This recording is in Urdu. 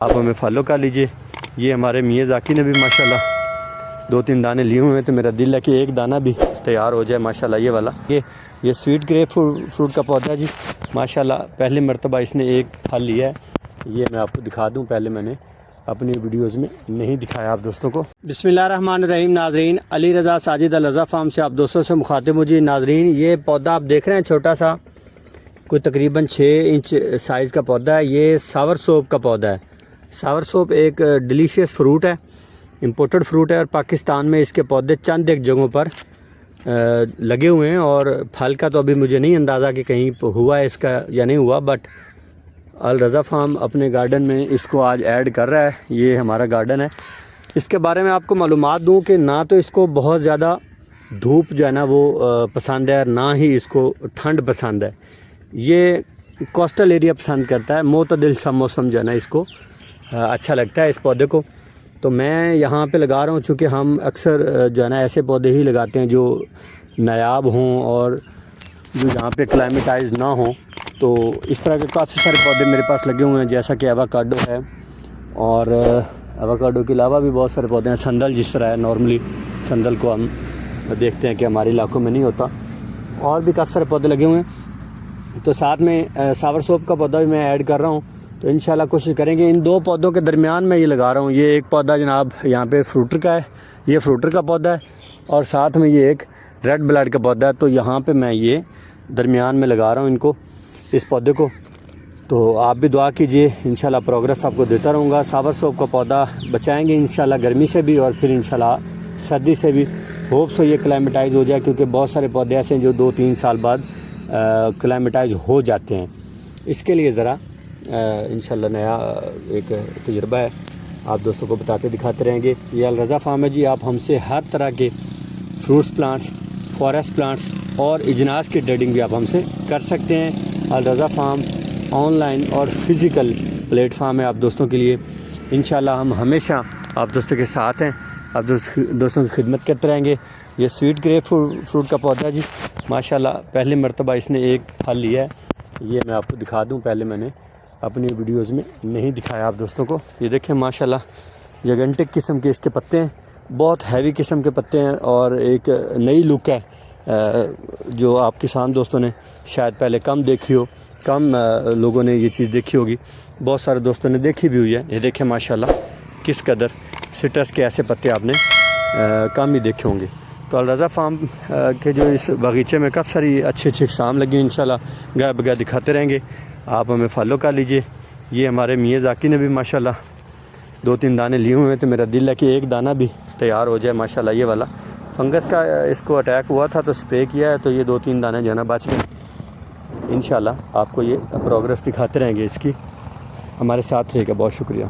آپ ہمیں فالو کر لیجئے۔ یہ ہمارے میاں ذاکی نے بھی ماشاءاللہ 2-3 دانے لیے ہوئے ہیں، تو میرا دل ہے کہ ایک دانہ بھی تیار ہو جائے ماشاءاللہ یہ والا۔ یہ سویٹ گریپ فروٹ کا پودا ہے جی، ماشاءاللہ پہلی مرتبہ اس نے ایک پھل لیا ہے۔ یہ میں آپ کو دکھا دوں، پہلے میں نے اپنی ویڈیوز میں نہیں دکھایا آپ دوستوں کو۔ بسم اللہ الرحمن الرحیم۔ ناظرین، علی رضا ساجد الرضا فارم سے آپ دوستوں سے مخاطب ہوں جی۔ ناظرین، یہ پودا آپ دیکھ رہے ہیں چھوٹا سا، کوئی تقریباً 6 انچ سائز کا پودا ہے۔ یہ ساور سوپ کا پودا ہے۔ ساور سوپ ایک ڈیلیشیس فروٹ ہے، امپورٹڈ فروٹ ہے، اور پاکستان میں اس کے پودے چند ایک جگہوں پر لگے ہوئے ہیں، اور پھل کا تو ابھی مجھے نہیں اندازہ کہ کہیں ہوا ہے اس کا یا نہیں ہوا، بٹ الرضا فارم اپنے گارڈن میں اس کو آج ایڈ کر رہا ہے۔ یہ ہمارا گارڈن ہے۔ اس کے بارے میں آپ کو معلومات دوں کہ نہ تو اس کو بہت زیادہ دھوپ جو ہے نا وہ پسند ہے، اور نہ ہی اس کو ٹھنڈ پسند ہے۔ یہ کوسٹل ایریا پسند کرتا ہے، معتدل سا موسم جو ہے نا اس کو اچھا لگتا ہے اس پودے کو۔ تو میں یہاں پہ لگا رہا ہوں، چونکہ ہم اکثر جو ہے نا ایسے پودے ہی لگاتے ہیں جو نایاب ہوں اور جو یہاں پہ کلائمیٹائز نہ ہوں۔ تو اس طرح کے کافی سارے پودے میرے پاس لگے ہوئے ہیں، جیسا کہ ایووکاڈو ہے، اور ایووکاڈو کے علاوہ بھی بہت سارے پودے ہیں۔ سندل جس طرح ہے، نارملی سندل کو ہم دیکھتے ہیں کہ ہمارے علاقوں میں نہیں ہوتا، اور بھی کافی سارے پودے لگے ہوئے ہیں۔ تو ساتھ میں ساور سوپ کا پودا بھی میں ایڈ کر رہا ہوں، تو انشاءاللہ کوشش کریں گے ان 2 پودوں کے درمیان میں یہ لگا رہا ہوں۔ یہ ایک پودا جناب یہاں پہ فروٹر کا ہے، یہ فروٹر کا پودا ہے، اور ساتھ میں یہ ایک ریڈ بلڈ کا پودا ہے۔ تو یہاں پہ میں یہ درمیان میں لگا رہا ہوں ان کو، اس پودے کو۔ تو آپ بھی دعا کیجئے، انشاءاللہ پروگرس آپ کو دیتا رہوں گا۔ ساور سوپ کا پودا بچائیں گے انشاءاللہ گرمی سے بھی، اور پھر انشاءاللہ سردی سے بھی۔ ہوپ سو یہ کلائمیٹائز ہو جائے، کیونکہ بہت سارے پودے ایسے ہیں جو 2-3 سال بعد کلائمیٹائز ہو جاتے ہیں۔ اس کے لیے ذرا انشاءاللہ نیا ایک تجربہ ہے، آپ دوستوں کو بتاتے دکھاتے رہیں گے۔ یہ الرضا فارم ہے جی، آپ ہم سے ہر طرح کے فروٹس پلانٹس، فارسٹ پلانٹس اور اجناس کی ٹریڈنگ بھی آپ ہم سے کر سکتے ہیں۔ الرضا فارم آن لائن اور فزیکل پلیٹ فارم ہے آپ دوستوں کے لیے۔ انشاءاللہ ہم ہمیشہ آپ دوستوں کے ساتھ ہیں، آپ دوستوں کی خدمت کرتے رہیں گے۔ یہ سویٹ گریپ فروٹ کا پودا ہے جی، ماشاءاللہ پہلی مرتبہ اس نے ایک پھل لیا ہے۔ یہ میں آپ کو دکھا دوں، پہلے میں نے اپنی ویڈیوز میں نہیں دکھایا آپ دوستوں کو۔ یہ دیکھیں ماشاءاللہ جیگنٹک قسم کے اس کے پتے ہیں، بہت ہیوی قسم کے پتے ہیں، اور ایک نئی لک ہے جو آپ کسان دوستوں نے شاید پہلے کم دیکھی ہو، کم لوگوں نے یہ چیز دیکھی ہوگی، بہت سارے دوستوں نے دیکھی بھی ہوئی ہے۔ یہ دیکھیں ماشاءاللہ کس قدر سٹرس کے ایسے پتے آپ نے کم ہی دیکھے ہوں گے۔ تو الرضا فارم کے جو اس باغیچے میں کافی ساری اچھی اقسام لگی ہیں، انشاءاللہ گاہ بگاہ دکھاتے رہیں گے۔ آپ ہمیں فالو کر لیجئے۔ یہ ہمارے میاں ذاکی نے بھی ماشاءاللہ 2-3 دانے لیے ہوئے ہیں، تو میرا دل ہے کہ ایک دانہ بھی تیار ہو جائے ماشاءاللہ یہ والا۔ فنگس کا اس کو اٹیک ہوا تھا تو سپرے کیا ہے، تو یہ 2-3 دانے جو ہے نا بچ گئے۔ انشاءاللہ آپ کو یہ پروگرس دکھاتے رہیں گے اس کی۔ ہمارے ساتھ رہے گا، بہت شکریہ۔